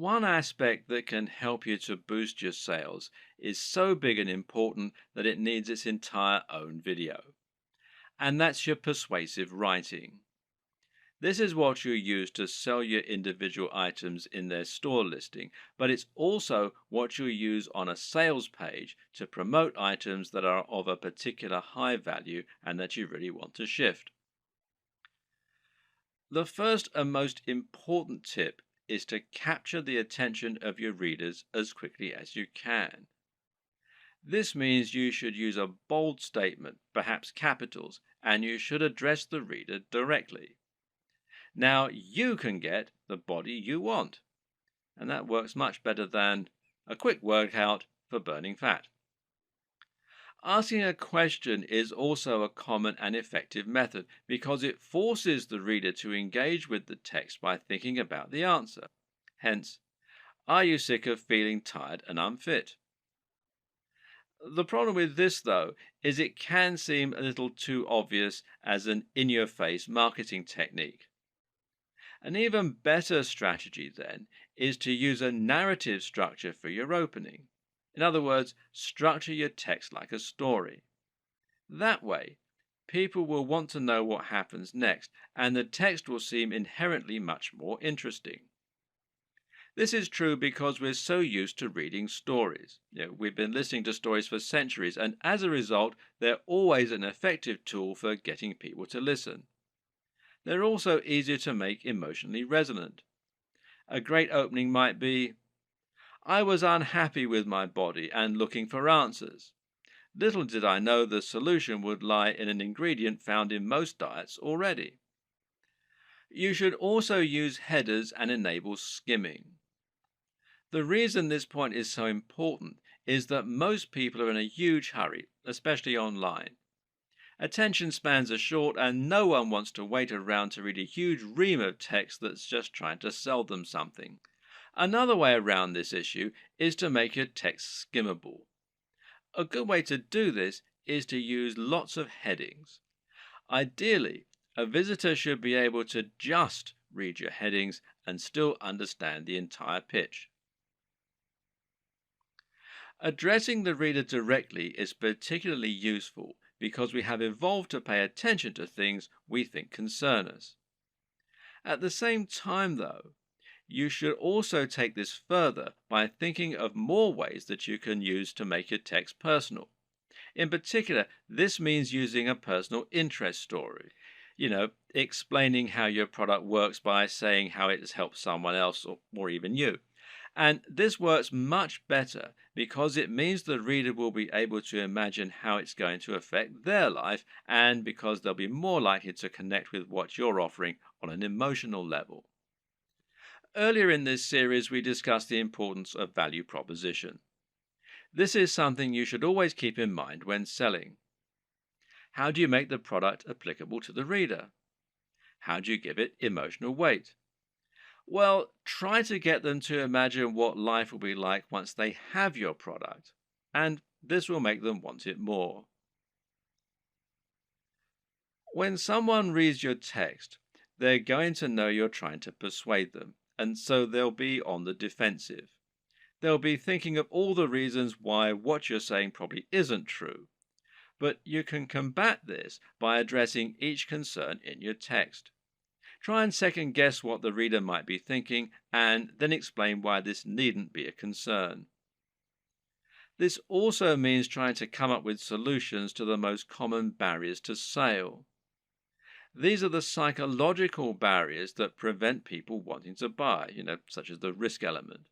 One aspect that can help you to boost your sales is so big and important that it needs its entire own video, and that's your persuasive writing. This is what you use to sell your individual items in their store listing, but it's also what you use on a sales page to promote items that are of a particular high value and that you really want to shift. The first and most important tip is to capture the attention of your readers as quickly as you can. This means you should use a bold statement, perhaps capitals, and you should address the reader directly. Now you can get the body you want, and that works much better than a quick workout for burning fat. Asking a question is also a common and effective method because it forces the reader to engage with the text by thinking about the answer. Hence, are you sick of feeling tired and unfit? The problem with this, though, is it can seem a little too obvious as an in your face marketing technique. An even better strategy, then, is to use a narrative structure for your opening. In other words, structure your text like a story. That way, people will want to know what happens next, and the text will seem inherently much more interesting. This is true because we're so used to reading stories. We've been listening to stories for centuries, and as a result, they're always an effective tool for getting people to listen. They're also easier to make emotionally resonant. A great opening might be, I was unhappy with my body and looking for answers. Little did I know the solution would lie in an ingredient found in most diets already. You should also use headers and enable skimming. The reason this point is so important is that most people are in a huge hurry, especially online. Attention spans are short and no one wants to wait around to read a huge ream of text that's just trying to sell them something. Another way around this issue is to make your text skimmable. A good way to do this is to use lots of headings. Ideally, a visitor should be able to just read your headings and still understand the entire pitch. Addressing the reader directly is particularly useful because we have evolved to pay attention to things we think concern us. At the same time, though, you should also take this further by thinking of more ways that you can use to make your text personal. In particular, this means using a personal interest story. Explaining how your product works by saying how it has helped someone else or even you. And this works much better because it means the reader will be able to imagine how it's going to affect their life, and because they'll be more likely to connect with what you're offering on an emotional level. Earlier in this series, we discussed the importance of value proposition. This is something you should always keep in mind when selling. How do you make the product applicable to the reader? How do you give it emotional weight? Well, try to get them to imagine what life will be like once they have your product, and this will make them want it more. When someone reads your text, they're going to know you're trying to persuade them, and so they'll be on the defensive. They'll be thinking of all the reasons why what you're saying probably isn't true. But you can combat this by addressing each concern in your text. Try and second guess what the reader might be thinking and then explain why this needn't be a concern. This also means trying to come up with solutions to the most common barriers to sale. These are the psychological barriers that prevent people wanting to buy, such as the risk element.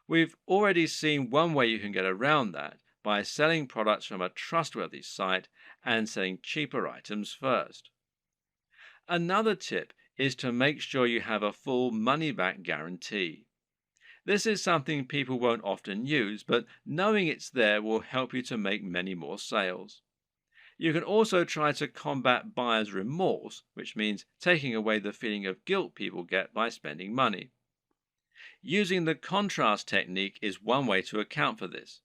We've already seen one way you can get around that by selling products from a trustworthy site and selling cheaper items first. Another tip is to make sure you have a full money-back guarantee. This is something people won't often use, but knowing it's there will help you to make many more sales. You can also try to combat buyer's remorse, which means taking away the feeling of guilt people get by spending money. Using the contrast technique is one way to account for this.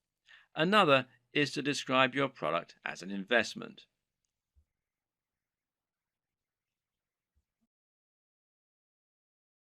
Another is to describe your product as an investment.